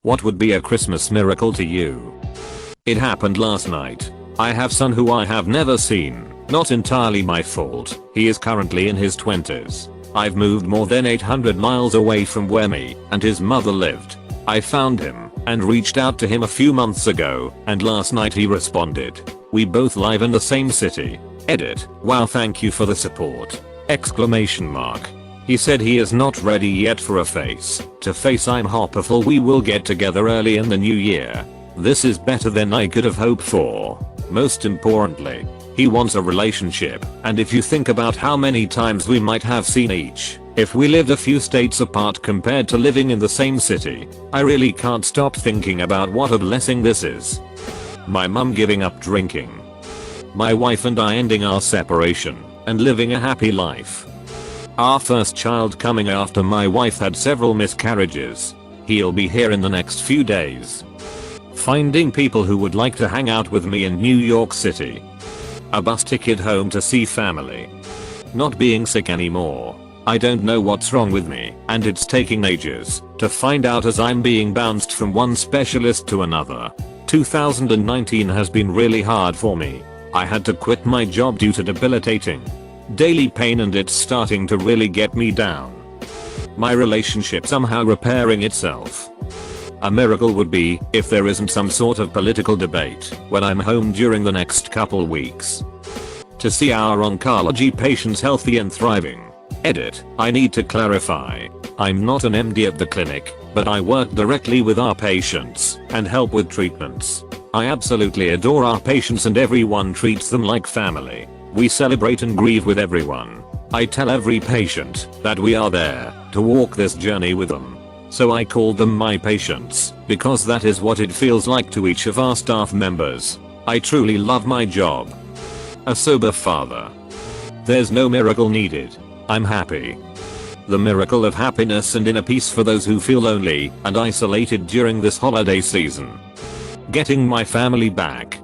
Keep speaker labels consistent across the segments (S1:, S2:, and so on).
S1: What would be a Christmas miracle to you? It happened last night. I have son who I have never seen. Not entirely my fault. He is currently in his 20s. I've moved more than 800 miles away from where me and his mother lived. I found him and reached out to him a few months ago, and last night he responded. We both live in the same city. Edit. Wow, thank you for the support. Exclamation mark. He said he is not ready yet for a face-to-face. I'm hopeful we will get together early in the new year. This is better than I could have hoped for. Most importantly, he wants a relationship, and if you think about how many times we might have seen each, if we lived a few states apart compared to living in the same city, I really can't stop thinking about what a blessing this is. My mum giving up drinking. My wife and I ending our separation and living a happy life. Our first child coming after my wife had several miscarriages. He'll be here in the next few days. Finding people who would like to hang out with me in New York City. A bus ticket home to see family. Not being sick anymore. I don't know what's wrong with me, and it's taking ages to find out as I'm being bounced from one specialist to another. 2019 has been really hard for me. I had to quit my job due to debilitating daily pain, and it's starting to really get me down. My relationship somehow repairing itself. A miracle would be if there isn't some sort of political debate when I'm home during the next couple weeks. To see our oncology patients healthy and thriving. Edit. I need to clarify. I'm not an MD at the clinic, but I work directly with our patients and help with treatments. I absolutely adore our patients and everyone treats them like family. We celebrate and grieve with everyone. I tell every patient that we are there to walk this journey with them. So I call them my patients because that is what it feels like to each of our staff members. I truly love my job. A sober father. There's no miracle needed. I'm happy. The miracle of happiness and inner peace for those who feel lonely and isolated during this holiday season. Getting my family back.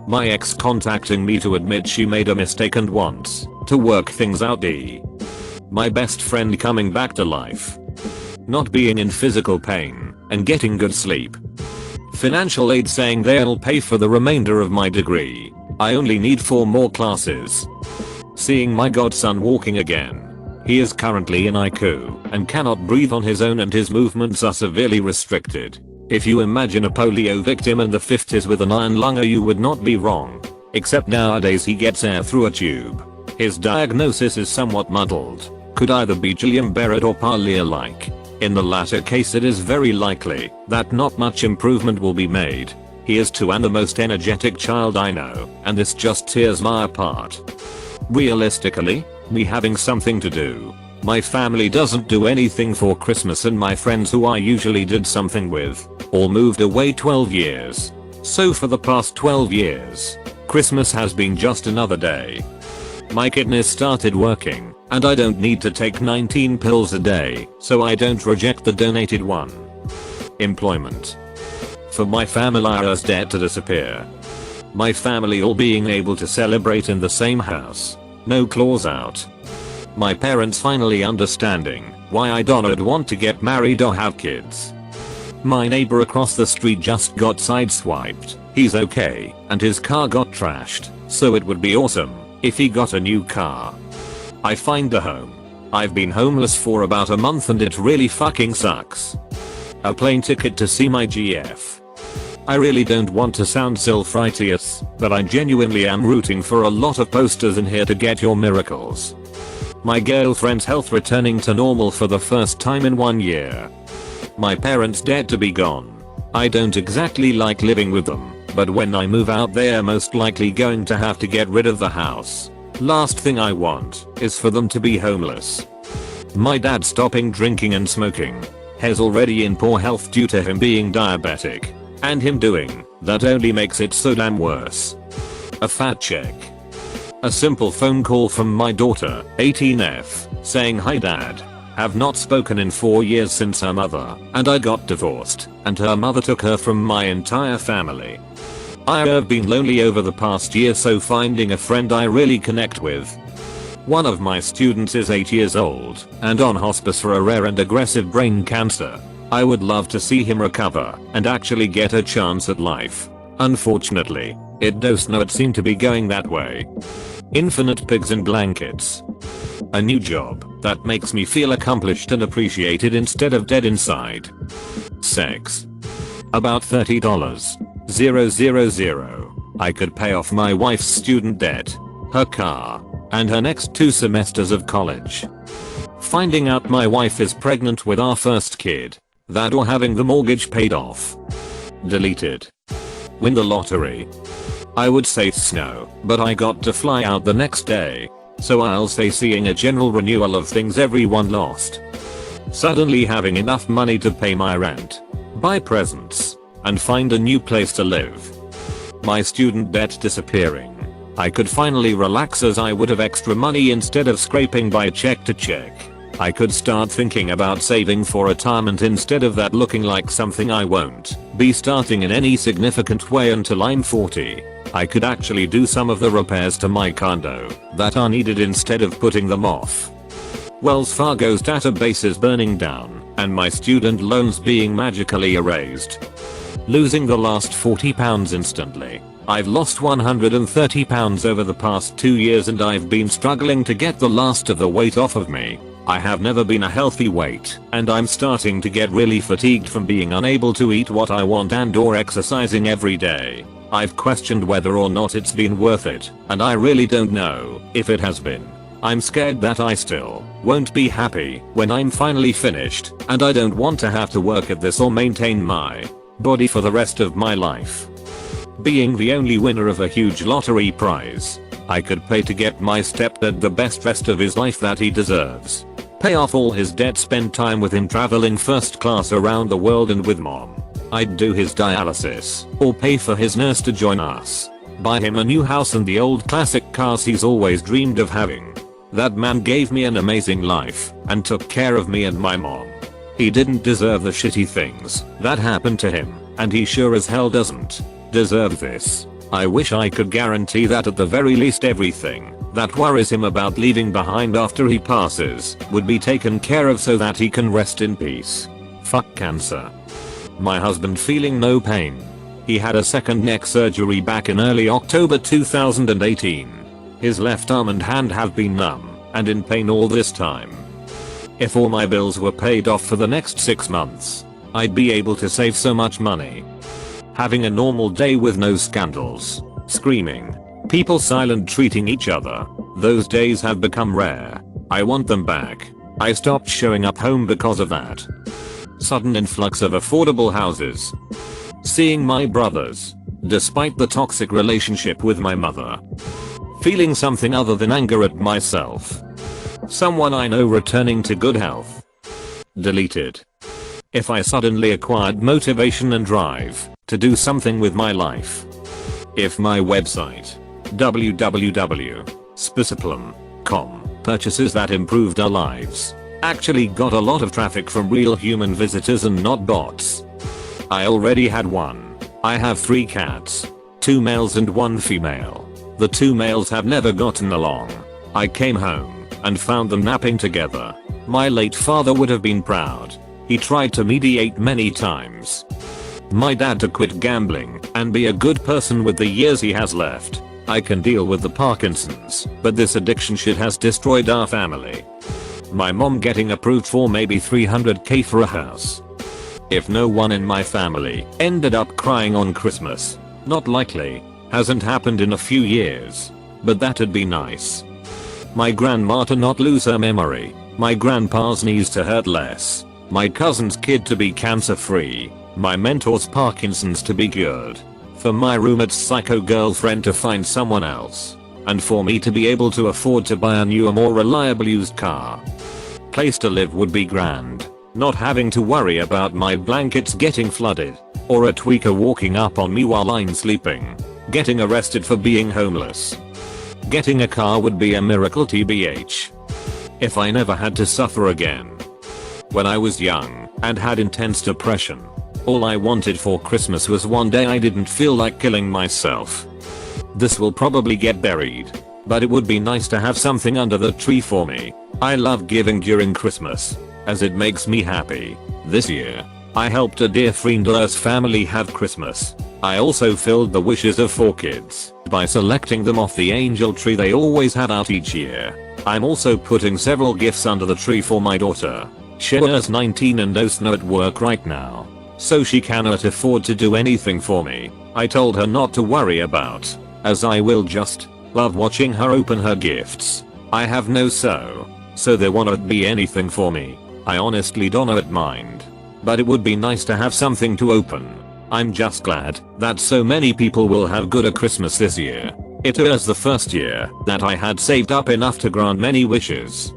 S1: My ex contacting me to admit she made a mistake and wants to work things out. My best friend coming back to life. Not being in physical pain and getting good sleep. Financial aid saying they'll pay for the remainder of my degree. I only need 4 more classes. Seeing my godson walking again. He is currently in ICU and cannot breathe on his own, and his movements are severely restricted. If you imagine a polio victim in the 50s with an iron lung, you would not be wrong. Except nowadays he gets air through a tube. His diagnosis is somewhat muddled. Could either be Guillain-Barré or Parlier-like. In the latter case, it is very likely that not much improvement will be made. He is 2 and the most energetic child I know, and this just tears me apart. Realistically, me having something to do. My family doesn't do anything for Christmas, and my friends who I usually did something with all moved away 12 years. So for the past 12 years, Christmas has been just another day. My kidneys started working, and I don't need to take 19 pills a day, so I don't reject the donated one. Employment. For my family's debt to disappear. My family all being able to celebrate in the same house. No claws out. My parents finally understanding why I don't want to get married or have kids. My neighbor across the street just got sideswiped. He's okay, and his car got trashed, so it would be awesome if he got a new car. I find a home. I've been homeless for about a month and it really fucking sucks. A plane ticket to see my GF. I really don't want to sound self-righteous, but I genuinely am rooting for a lot of posters in here to get your miracles. My girlfriend's health returning to normal for the first time in 1 year. My parents dead to be gone. I don't exactly like living with them, but when I move out they are most likely going to have to get rid of the house. Last thing I want is for them to be homeless. My dad stopping drinking and smoking. He's already in poor health due to him being diabetic. And him doing that only makes it so damn worse. A fat check. A simple phone call from my daughter, 18F, saying hi dad. Have not spoken in 4 years since her mother and I got divorced, and her mother took her from my entire family. I have been lonely over the past year, so finding a friend I really connect with. One of my students is 8 years old and on hospice for a rare and aggressive brain cancer. I would love to see him recover and actually get a chance at life. Unfortunately, it does not seem to be going that way. Infinite pigs in blankets. A new job that makes me feel accomplished and appreciated instead of dead inside. Sex. About $30. 000. I could pay off my wife's student debt, her car, and her next 2 semesters of college. Finding out my wife is pregnant with our first kid. That or having the mortgage paid off. Deleted. Win the lottery. I would say snow, but I got to fly out the next day. So I'll say seeing a general renewal of things everyone lost. Suddenly having enough money to pay my rent, buy presents, and find a new place to live. My student debt disappearing. I could finally relax as I would have extra money instead of scraping by check to check. I could start thinking about saving for retirement instead of that looking like something I won't be starting in any significant way until I'm 40. I could actually do some of the repairs to my condo that are needed instead of putting them off. Wells Fargo's database is burning down and my student loans being magically erased. Losing the last 40 pounds instantly. I've lost 130 pounds over the past 2 years and I've been struggling to get the last of the weight off of me. I have never been a healthy weight and I'm starting to get really fatigued from being unable to eat what I want and or exercising every day. I've questioned whether or not it's been worth it, and I really don't know if it has been. I'm scared that I still won't be happy when I'm finally finished, and I don't want to have to work at this or maintain my body for the rest of my life. Being the only winner of a huge lottery prize, I could pay to get my stepdad the best rest of his life that he deserves. Pay off all his debt, spend time with him traveling first class around the world and with mom. I'd do his dialysis, or pay for his nurse to join us. Buy him a new house and the old classic cars he's always dreamed of having. That man gave me an amazing life and took care of me and my mom. He didn't deserve the shitty things that happened to him, and he sure as hell doesn't deserve this. I wish I could guarantee that at the very least everything that worries him about leaving behind after he passes would be taken care of so that he can rest in peace. Fuck cancer. My husband feeling no pain. He had a second neck surgery back in early October 2018. His left arm and hand have been numb and in pain all this time. If all my bills were paid off for the next 6 months, I'd be able to save so much money. Having a normal day with no scandals, screaming, people silent treating each other. Those days have become rare. I want them back. I stopped showing up home because of that. Sudden influx of affordable houses. Seeing my brothers, despite the toxic relationship with my mother. Feeling something other than anger at myself. Someone I know returning to good health. Deleted. If I suddenly acquired motivation and drive to do something with my life. If my website, www.speciplum.com, purchases that improved our lives, actually got a lot of traffic from real human visitors and not bots. I already had one. I have 3 cats, 2 males and 1 female. The 2 males have never gotten along. I came home and found them napping together. My late father would have been proud. He tried to mediate many times. My dad to quit gambling and be a good person with the years he has left. I can deal with the Parkinson's, but this addiction shit has destroyed our family. My mom getting approved for maybe $300k for a house. If no one in my family ended up crying on Christmas, not likely. Hasn't happened in a few years, but that'd be nice. My grandma to not lose her memory. My grandpa's knees to hurt less. My cousin's kid to be cancer free. My mentor's Parkinson's to be cured. For my roommate's psycho girlfriend to find someone else. And for me to be able to afford to buy a newer, more reliable used car. Place to live would be grand. Not having to worry about my blankets getting flooded. Or a tweaker walking up on me while I'm sleeping. Getting arrested for being homeless. Getting a car would be a miracle tbh. If I never had to suffer again. When I was young and had intense depression, all I wanted for Christmas was one day I didn't feel like killing myself. This will probably get buried, but it would be nice to have something under the tree for me. I love giving during Christmas, as it makes me happy. This year, I helped a dear friend's family have Christmas. I also filled the wishes of 4 kids by selecting them off the angel tree they always had out each year. I'm also putting several gifts under the tree for my daughter. She's 19 and doesn't at work right now, so she cannot afford to do anything for me. I told her not to worry about, as I will just love watching her open her gifts. I have no so there won't be anything for me. I honestly don't mind, but it would be nice to have something to open. I'm just glad that so many people will have good a Christmas this year. It was the first year that I had saved up enough to grant many wishes.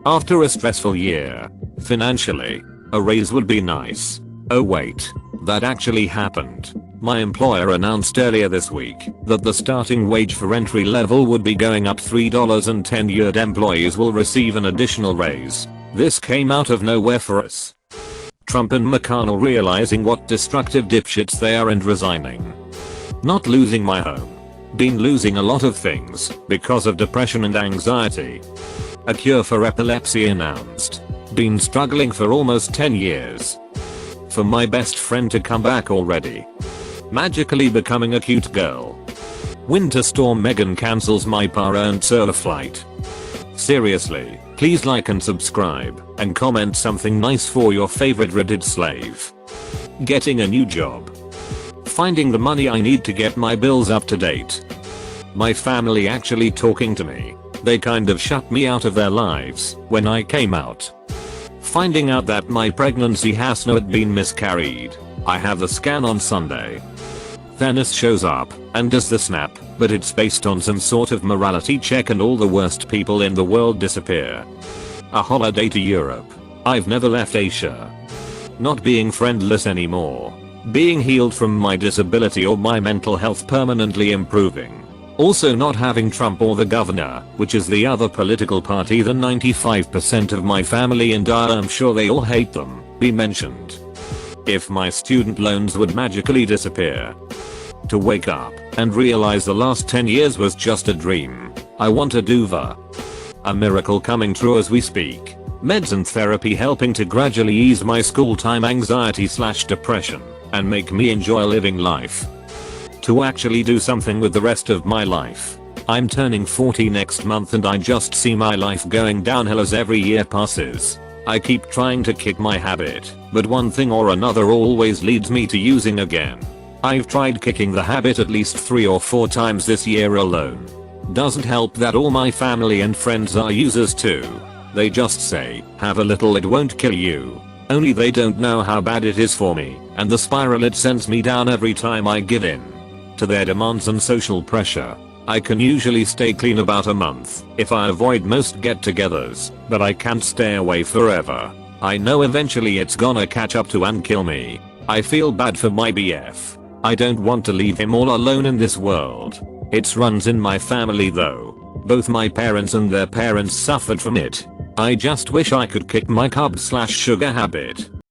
S1: After a stressful year, financially, a raise would be nice. Oh wait, that actually happened. My employer announced earlier this week that the starting wage for entry level would be going up $3 and tenured employees will receive an additional raise. This came out of nowhere for us. Trump and McConnell realizing what destructive dipshits they are and resigning. Not losing my home. Been losing a lot of things because of depression and anxiety. A cure for epilepsy announced. Been struggling for almost 10 years. For my best friend to come back already. Magically becoming a cute girl. Winter storm Megan cancels my par-earned solo flight. Seriously, please like and subscribe and comment something nice for your favorite Reddit slave. Getting a new job. Finding the money I need to get my bills up to date. My family actually talking to me. They kind of shut me out of their lives when I came out. Finding out that my pregnancy has not been miscarried. I have the scan on Sunday. Thanos shows up and does the snap, but it's based on some sort of morality check and all the worst people in the world disappear. A holiday to Europe. I've never left Asia. Not being friendless anymore. Being healed from my disability or my mental health permanently improving. Also not having Trump or the governor, which is the other political party that 95% of my family and I'm sure they all hate them, be mentioned. If my student loans would magically disappear. To wake up and realize the last 10 years was just a dream. I want a duva. A miracle coming true as we speak. Meds and therapy helping to gradually ease my school time anxiety/depression and make me enjoy living life. To actually do something with the rest of my life. I'm turning 40 next month and I just see my life going downhill as every year passes. I keep trying to kick my habit, but one thing or another always leads me to using again. I've tried kicking the habit at least 3 or 4 times this year alone. Doesn't help that all my family and friends are users too. They just say, have a little, it won't kill you. Only they don't know how bad it is for me and the spiral it sends me down every time I give in to their demands and social pressure. I can usually stay clean about a month if I avoid most get-togethers, but I can't stay away forever. I know eventually it's gonna catch up to and kill me. I feel bad for my BF. I don't want to leave him all alone in this world. It runs in my family though. Both my parents and their parents suffered from it. I just wish I could kick my carb/sugar habit.